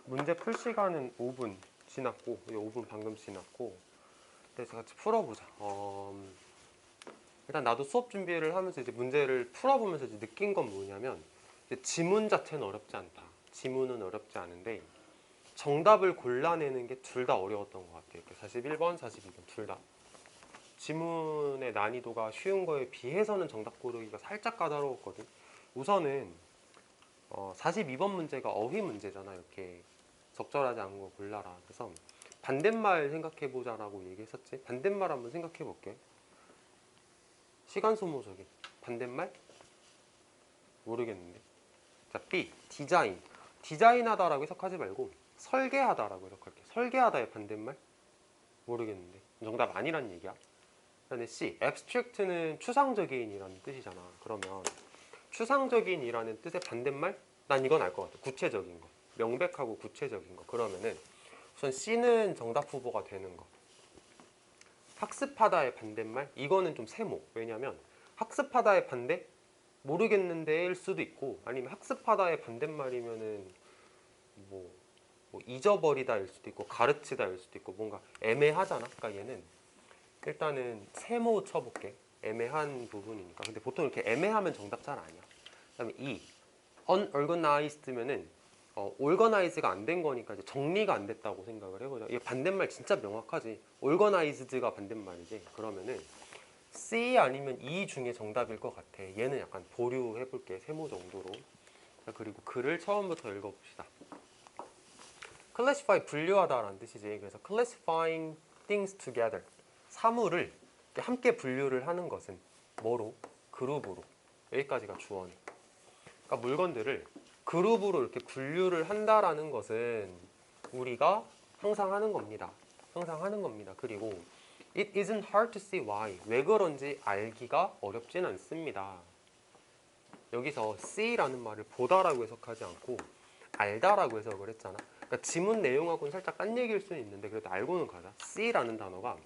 문제 풀 시간은 5분 지났고, 5분 방금 지났고, 그래서 같이 풀어보자. 일단 나도 수업 준비를 하면서 이제 문제를 풀어보면서 이제 느낀 건 뭐냐면, 이제 지문 자체는 어렵지 않다. 지문은 어렵지 않은데, 정답을 골라내는 게 둘 다 어려웠던 것 같아요. 41번, 42번 둘 다. 지문의 난이도가 쉬운 거에 비해서는 정답 고르기가 살짝 까다로웠거든. 우선은 42번 문제가 어휘 문제잖아. 이렇게 적절하지 않은 거 골라라. 그래서 반대말 생각해보자라고 얘기했었지. 반대말 한번 생각해볼게. 시간 소모적인 반대말? 모르겠는데. 자, B. 디자인. 디자인하다라고 해석하지 말고 설계하다라고 해석할게. 설계하다의 반대말? 모르겠는데. 정답 아니란 얘기야. 그다음에 C. abstract는 추상적인이라는 뜻이잖아. 그러면 추상적인이라는 뜻의 반대말? 난 이건 알 것 같아. 구체적인 거. 명백하고 구체적인 거. 그러면은 우선 C는 정답 후보가 되는 거. 학습하다의 반대말? 이거는 좀 세모. 왜냐면 학습하다의 반대? 모르겠는데일 수도 있고, 아니면 학습하다의 반대말이면은 뭐 잊어버리다일 수도 있고 가르치다일 수도 있고 뭔가 애매하잖아. 그러니까 얘는 일단은 세모 쳐볼게. 애매한 부분이니까. 근데 보통 이렇게 애매하면 정답 잘 아니야. 그다음에 E. unorganized면은 organize가 안 된 거니까 이제 정리가 안 됐다고 생각을 해보자. 이 반대말 진짜 명확하지. organized가 반대말이지. 그러면은 C 아니면 E 중에 정답일 것 같아. 얘는 약간 보류해볼게. 세모 정도로. 자, 그리고 글을 처음부터 읽어봅시다. classify 분류하다라는 뜻이지. 그래서 classifying things together. 사물을 함께 분류를 하는 것은 뭐로? 그룹으로. 여기까지가 주어네. 그러니까 물건들을 그룹으로 이렇게 분류를 한다라는 것은 우리가 항상 하는 겁니다. 항상 하는 겁니다. 그리고 it isn't hard to see why. 왜 그런지 알기가 어렵진 않습니다. 여기서 see라는 말을 보다라고 해석하지 않고 알다라고 해석을 했잖아. 그러니까 지문 내용하고는 살짝 딴 얘기일 수는 있는데 그래도 알고는 가자. see라는 단어가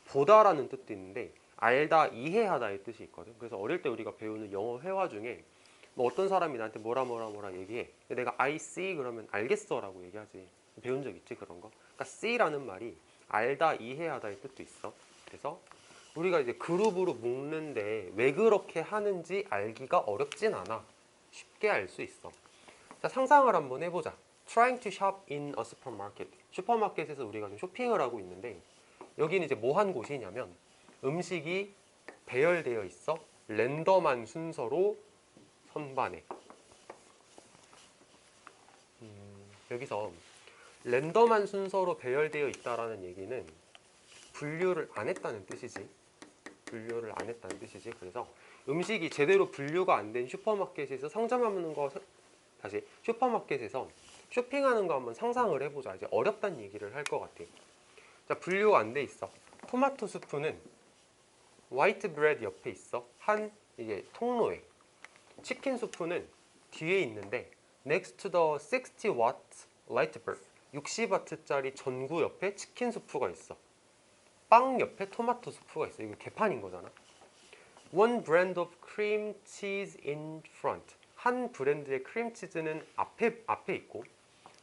보다라는 뜻도 있는데 알다, 이해하다의 뜻이 있거든. 그래서 어릴 때 우리가 배우는 영어 회화 중에 뭐 어떤 사람이 나한테 뭐라 얘기해. 근데 내가 I see 그러면 알겠어라고 얘기하지. 배운 적 있지 그런 거. 그러니까 see라는 말이 알다, 이해하다의 뜻도 있어. 그래서 우리가 이제 그룹으로 묶는데 왜 그렇게 하는지 알기가 어렵진 않아. 쉽게 알 수 있어. 자, 상상을 한번 해보자. Trying to shop in a supermarket. 슈퍼마켓에서 우리가 좀 쇼핑을 하고 있는데 여기는 이제 뭐 한 곳이냐면 음식이 배열되어 있어. 랜덤한 순서로 선반에. 여기서 랜덤한 순서로 배열되어 있다라는 얘기는 분류를 안 했다는 뜻이지. 분류를 안 했다는 뜻이지. 그래서 음식이 제대로 분류가 안 된 슈퍼마켓에서 상점하는 거 다시 슈퍼마켓에서 쇼핑하는 거 한번 상상을 해보자. 이제 어렵다는 얘기를 할 것 같아. 자, 분류가 안 돼 있어. 토마토 수프는 화이트 브레드 옆에 있어. 한 이게 통로에. 치킨 수프는 뒤에 있는데 next to the 60W light bulb 60W짜리 전구 옆에 치킨 수프가 있어. 빵 옆에 토마토 수프가 있어. 이거 개판인 거잖아. One brand of cream cheese in front. 한 브랜드의 크림치즈는 앞에 있고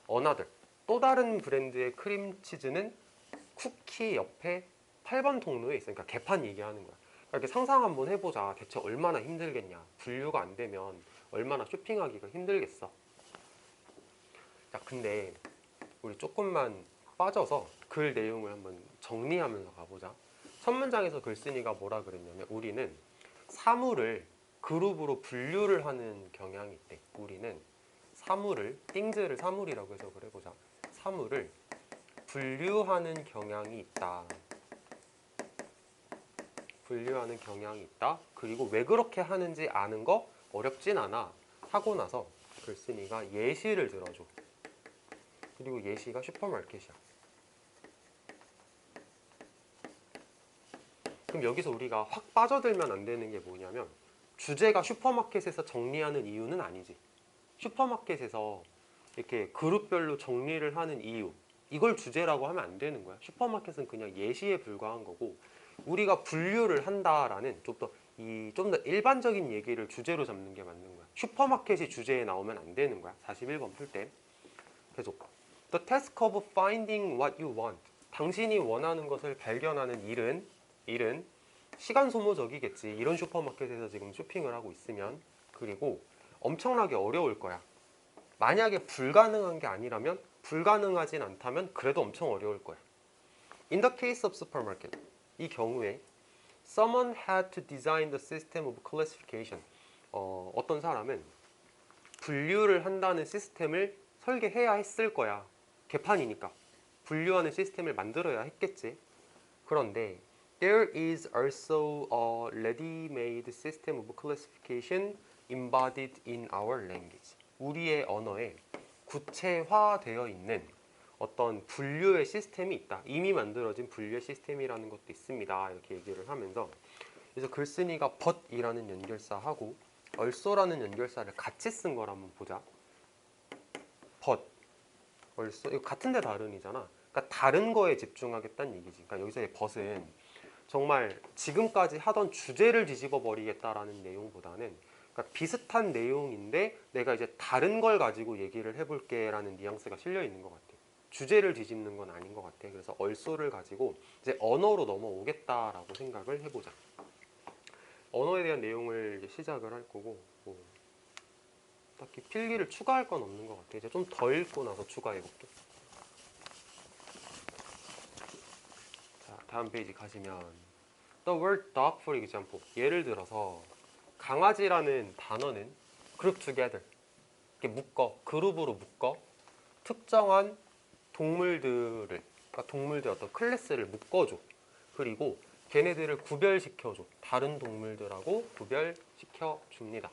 another. 또 다른 브랜드의 크림치즈는 쿠키 옆에 8번 통로에 있어. 그러니까 개판 얘기하는 거야. 이렇게 상상 한번 해보자. 대체 얼마나 힘들겠냐. 분류가 안 되면 얼마나 쇼핑하기가 힘들겠어. 자, 근데 우리 조금만 빠져서 글 내용을 한번 정리하면서 가보자. 첫 문장에서 글쓴이가 뭐라 그랬냐면 우리는 사물을 그룹으로 분류를 하는 경향이 있대. 우리는 사물을, things를 사물이라고 해석을 해보자. 사물을 분류하는 경향이 있다. 분류하는 경향이 있다. 그리고 왜 그렇게 하는지 아는 거 어렵진 않아. 하고 나서 글쓴이가 예시를 들어줘. 그리고 예시가 슈퍼마켓이야. 그럼 여기서 우리가 확 빠져들면 안 되는 게 뭐냐면 주제가 슈퍼마켓에서 정리하는 이유는 아니지. 슈퍼마켓에서 이렇게 그룹별로 정리를 하는 이유, 이걸 주제라고 하면 안 되는 거야. 슈퍼마켓은 그냥 예시에 불과한 거고 우리가 분류를 한다라는 좀 더 일반적인 얘기를 주제로 잡는 게 맞는 거야. 슈퍼마켓이 주제에 나오면 안 되는 거야. 41번 풀 때. 계속 The task of finding what you want. 당신이 원하는 것을 발견하는 일은 시간 소모적이겠지. 이런 슈퍼마켓에서 지금 쇼핑을 하고 있으면. 그리고 엄청나게 어려울 거야. 만약에 불가능한 게 아니라면, 불가능하진 않다면 그래도 엄청 어려울 거야. In the case of supermarket, 이 경우에 someone had to design the system of classification. 어떤 사람은 분류를 한다는 시스템을 설계해야 했을 거야. 개판이니까. 분류하는 시스템을 만들어야 했겠지. 그런데 there is also a ready-made system of classification embodied in our language. 우리의 언어에 구체화되어 있는 어떤 분류의 시스템이 있다. 이미 만들어진 분류의 시스템이라는 것도 있습니다. 이렇게 얘기를 하면서 그래서 글쓴이가 but이라는 연결사하고 also라는 연결사를 같이 쓴 걸 한번 보자. but, also 이거 같은데 다른이잖아. 그러니까 다른 거에 집중하겠다는 얘기지. 그러니까 여기서의 but은 정말 지금까지 하던 주제를 뒤집어 버리겠다라는 내용보다는 그러니까 비슷한 내용인데 내가 이제 다른 걸 가지고 얘기를 해볼게라는 뉘앙스가 실려 있는 것 같아. 주제를 뒤집는 건 아닌 것 같아. 그래서 얼소를 가지고 이제 언어로 넘어오겠다라고 생각을 해보자. 언어에 대한 내용을 이제 시작을 할 거고 뭐 딱히 필기를 추가할 건 없는 것 같아. 이제 좀 더 읽고 나서 추가해볼게. 자, 다음 페이지 가시면 The word dog for example. 예를 들어서 강아지라는 단어는 group together. 이렇게 묶어, 그룹으로 묶어 특정한 동물들을, 그러니까 동물들 어떤 클래스를 묶어줘. 그리고 걔네들을 구별시켜줘. 다른 동물들하고 구별시켜줍니다.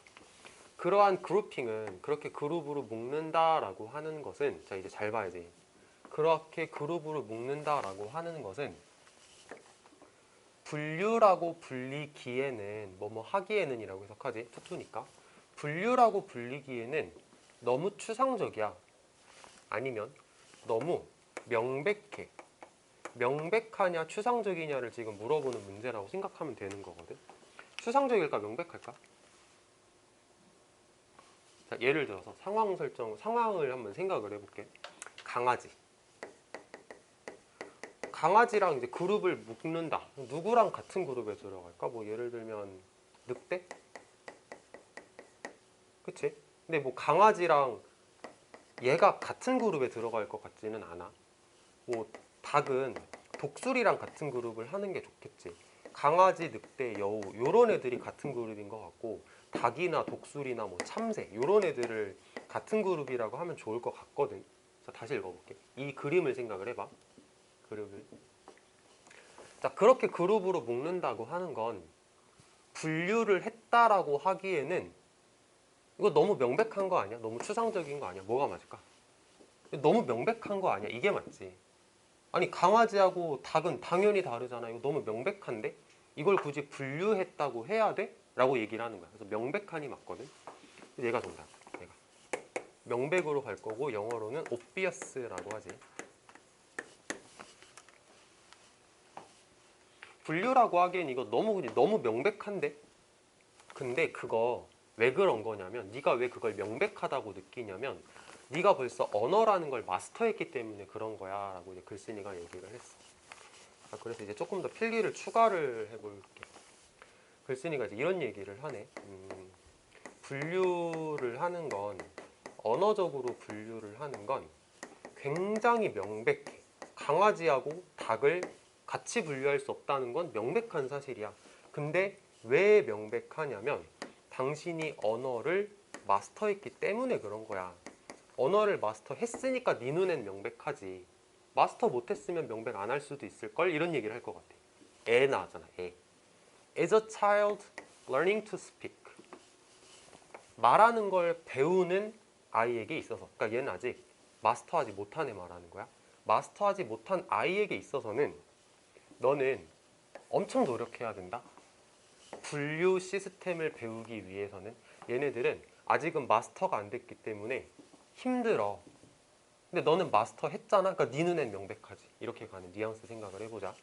그러한 그룹핑은 그렇게 그룹으로 묶는다라고 하는 것은 자 이제 잘 봐야지. 그렇게 그룹으로 묶는다라고 하는 것은 분류라고 불리기에는 뭐뭐 하기에는 이라고 해석하지. 투투니까. 분류라고 불리기에는 너무 추상적이야. 아니면 너무 명백해. 명백하냐 추상적이냐를 지금 물어보는 문제라고 생각하면 되는 거거든. 추상적일까 명백할까? 자, 예를 들어서 상황을 한번 생각을 해볼게. 강아지. 강아지랑 이제 그룹을 묶는다. 누구랑 같은 그룹에 들어갈까? 뭐 예를 들면 늑대? 그치? 근데 뭐 강아지랑 얘가 같은 그룹에 들어갈 것 같지는 않아. 뭐 닭은 독수리랑 같은 그룹을 하는 게 좋겠지. 강아지, 늑대, 여우 요런 애들이 같은 그룹인 것 같고 닭이나 독수리나 뭐 참새 요런 애들을 같은 그룹이라고 하면 좋을 것 같거든. 자, 다시 읽어볼게. 이 그림을 생각을 해봐. 그룹을. 자, 그렇게 그룹으로 묶는다고 하는 건 분류를 했다라고 하기에는 이거 너무 명백한 거 아니야? 너무 추상적인 거 아니야? 뭐가 맞을까? 너무 명백한 거 아니야? 이게 맞지. 아니 강아지하고 닭은 당연히 다르잖아. 이거 너무 명백한데? 이걸 굳이 분류했다고 해야 돼? 라고 얘기를 하는 거야. 그래서 명백한이 맞거든. 얘가 정답. 얘가. 명백으로 갈 거고 영어로는 obvious라고 하지. 분류라고 하기엔 이거 너무 명백한데? 근데 그거 왜 그런 거냐면 네가 왜 그걸 명백하다고 느끼냐면 네가 벌써 언어라는 걸 마스터했기 때문에 그런 거야 라고 이제 글쓴이가 얘기를 했어. 그래서 이제 조금 더 필기를 추가를 해볼게. 글쓴이가 이제 이런 얘기를 하네. 분류를 하는 건 언어적으로 분류를 하는 건 굉장히 명백해. 강아지하고 닭을 같이 분류할 수 없다는 건 명백한 사실이야. 근데 왜 명백하냐면 당신이 언어를 마스터했기 때문에 그런 거야. 언어를 마스터했으니까 네 눈엔 명백하지. 마스터 못했으면 명백 안 할 수도 있을걸? 이런 얘기를 할 것 같아. 애 나왔잖아. 애. As a child learning to speak. 말하는 걸 배우는 아이에게 있어서, 그러니까 얘는 아직 마스터하지 못한 애 말하는 거야. 마스터하지 못한 아이에게 있어서는 너는 엄청 노력해야 된다. 분류 시스템을 배우기 위해서는 얘네들은 아직은 마스터가 안 됐기 때문에 힘들어. 근데 너는 마스터 했잖아. 그러니까 네 눈엔 명백하지. 이렇게 가는 뉘앙스 생각을 해보자.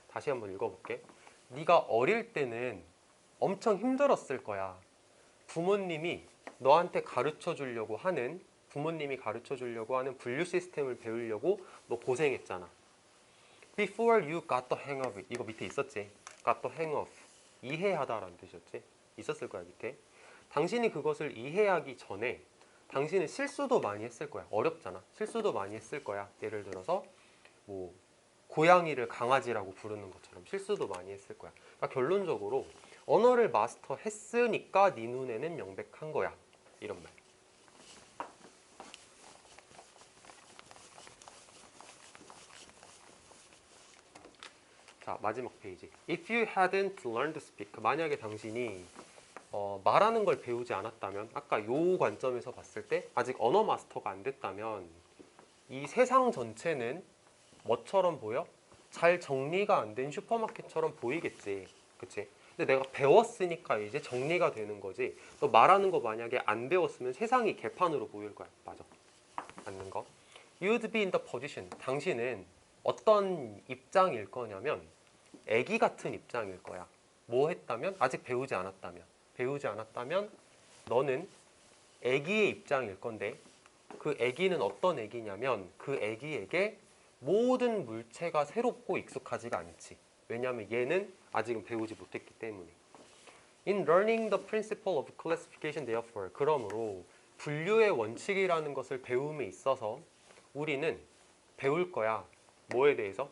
다시 한번 읽어볼게. 네가 어릴 때는 엄청 힘들었을 거야. 부모님이 너한테 가르쳐 주려고 하는 부모님이 가르쳐 주려고 하는 분류 시스템을 배우려고 너 고생했잖아. Before you got the hang of it. 이거 밑에 있었지. got the hang of. 이해하다라는 뜻이었지. 있었을 거야 밑에. 당신이 그것을 이해하기 전에 당신은 실수도 많이 했을 거야. 어렵잖아. 실수도 많이 했을 거야. 예를 들어서 뭐 고양이를 강아지라고 부르는 것처럼 실수도 많이 했을 거야. 그러니까 결론적으로 언어를 마스터했으니까 네 눈에는 명백한 거야. 이런 말. 자, 마지막 페이지. If you hadn't learned to speak. 만약에 당신이 말하는 걸 배우지 않았다면, 아까 요 관점에서 봤을 때 아직 언어 마스터가 안 됐다면 이 세상 전체는 뭐처럼 보여? 잘 정리가 안 된 슈퍼마켓처럼 보이겠지. 그치? 근데 내가 배웠으니까 이제 정리가 되는 거지. 너 말하는 거 만약에 안 배웠으면 세상이 개판으로 보일 거야. 맞아. 맞는 거. You'd be in the position. 당신은 어떤 입장일 거냐면 애기 같은 입장일 거야. 뭐 했다면? 아직 배우지 않았다면. 배우지 않았다면 너는 애기의 입장일 건데 그 애기는 어떤 애기냐면 그 애기에게 모든 물체가 새롭고 익숙하지가 않지. 왜냐하면 얘는 아직은 배우지 못했기 때문에. In learning the principle of classification, therefore, 그러므로 분류의 원칙이라는 것을 배움에 있어서 우리는 배울 거야. 뭐에 대해서?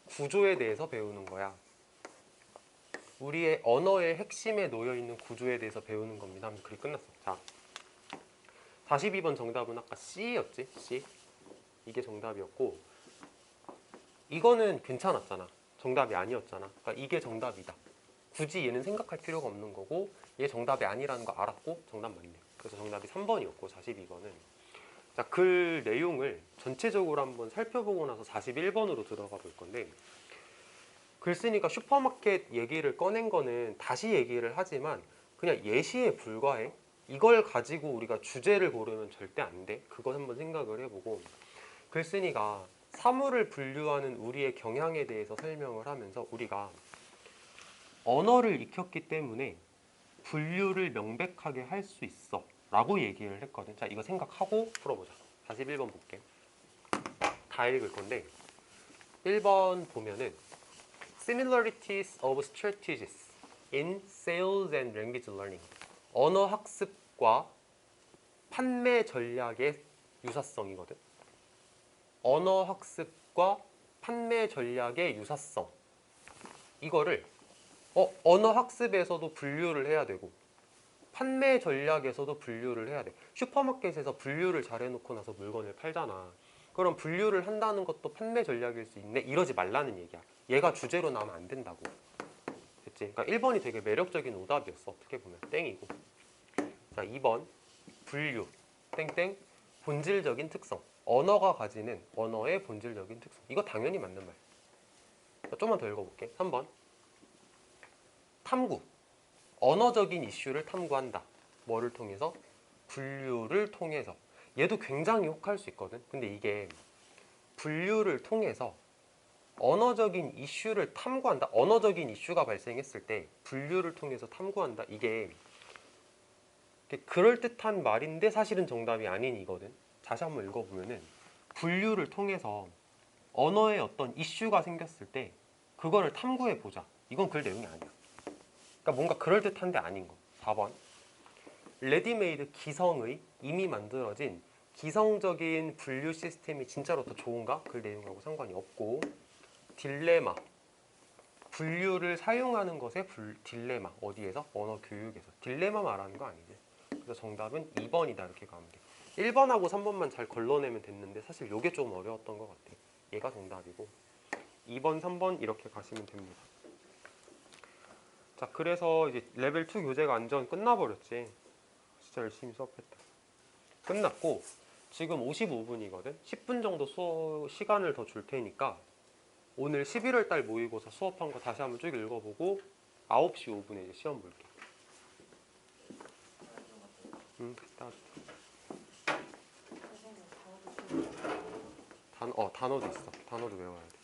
구조에 대해서 배우는 거야. 우리의 언어의 핵심에 놓여있는 구조에 대해서 배우는 겁니다. 하면 글이 끝났어. 자, 42번 정답은 아까 C였지? C. 이게 정답이었고 이거는 괜찮았잖아. 정답이 아니었잖아. 그러니까 이게 정답이다. 굳이 얘는 생각할 필요가 없는 거고 얘 정답이 아니라는 거 알았고 정답 맞네. 그래서 정답이 3번이었고 42번은 자, 글 내용을 전체적으로 한번 살펴보고 나서 41번으로 들어가 볼 건데 글 쓰니까 슈퍼마켓 얘기를 꺼낸 거는 다시 얘기를 하지만 그냥 예시에 불과해. 이걸 가지고 우리가 주제를 고르면 절대 안 돼. 그거 한번 생각을 해보고 글 쓰니가 사물을 분류하는 우리의 경향에 대해서 설명을 하면서 우리가 언어를 익혔기 때문에 분류를 명백하게 할 수 있어 라고 얘기를 했거든. 자, 이거 생각하고 풀어보자. 41번 볼게. 다 읽을 건데 1번 보면은 Similarities of strategies in sales and language learning. 언어 학습과 판매 전략의 유사성이거든. 언어 학습과 판매 전략의 유사성. 이거를 언어 학습에서도 분류를 해야 되고 판매 전략에서도 분류를 해야 돼. 슈퍼마켓에서 분류를 잘 해놓고 나서 물건을 팔잖아. 그럼 분류를 한다는 것도 판매 전략일 수 있네? 이러지 말라는 얘기야. 얘가 주제로 나오면 안 된다고. 됐지? 그러니까 1번이 되게 매력적인 오답이었어. 어떻게 보면 땡이고. 자, 2번 분류 땡땡 본질적인 특성. 언어가 가지는 언어의 본질적인 특성. 이거 당연히 맞는 말. 자, 좀만 더 읽어볼게. 3번 탐구. 언어적인 이슈를 탐구한다. 뭐를 통해서? 분류를 통해서. 얘도 굉장히 혹할 수 있거든. 근데 이게 분류를 통해서 언어적인 이슈를 탐구한다. 언어적인 이슈가 발생했을 때 분류를 통해서 탐구한다. 이게 그럴듯한 말인데 사실은 정답이 아닌 이거든. 다시 한번 읽어보면은 분류를 통해서 언어에 어떤 이슈가 생겼을 때 그거를 탐구해보자. 이건 글 내용이 아니야. 그러니까 뭔가 그럴듯한데 아닌 거. 4번 레디메이드 기성의 이미 만들어진 기성적인 분류 시스템이 진짜로 더 좋은가? 글 내용하고 상관이 없고 딜레마 분류를 사용하는 것의 딜레마 어디에서? 언어 교육에서. 딜레마 말하는 거 아니지. 그래서 정답은 2번이다 이렇게 가면 돼. 1번하고 3번만 잘 걸러내면 됐는데 사실 이게 좀 어려웠던 것 같아. 얘가 정답이고 2번, 3번 이렇게 가시면 됩니다. 자, 그래서 이제 레벨 2 교재가 완전 끝나버렸지. 진짜 열심히 수업했다. 끝났고 지금 55분이거든. 10분 정도 시간을 더 줄 테니까 오늘 11월 달 모의고사 수업한 거 다시 한번 쭉 읽어보고 9시 5분에 이제 시험 볼게. 됐다. 단어도 있어. 단어도 외워야 돼.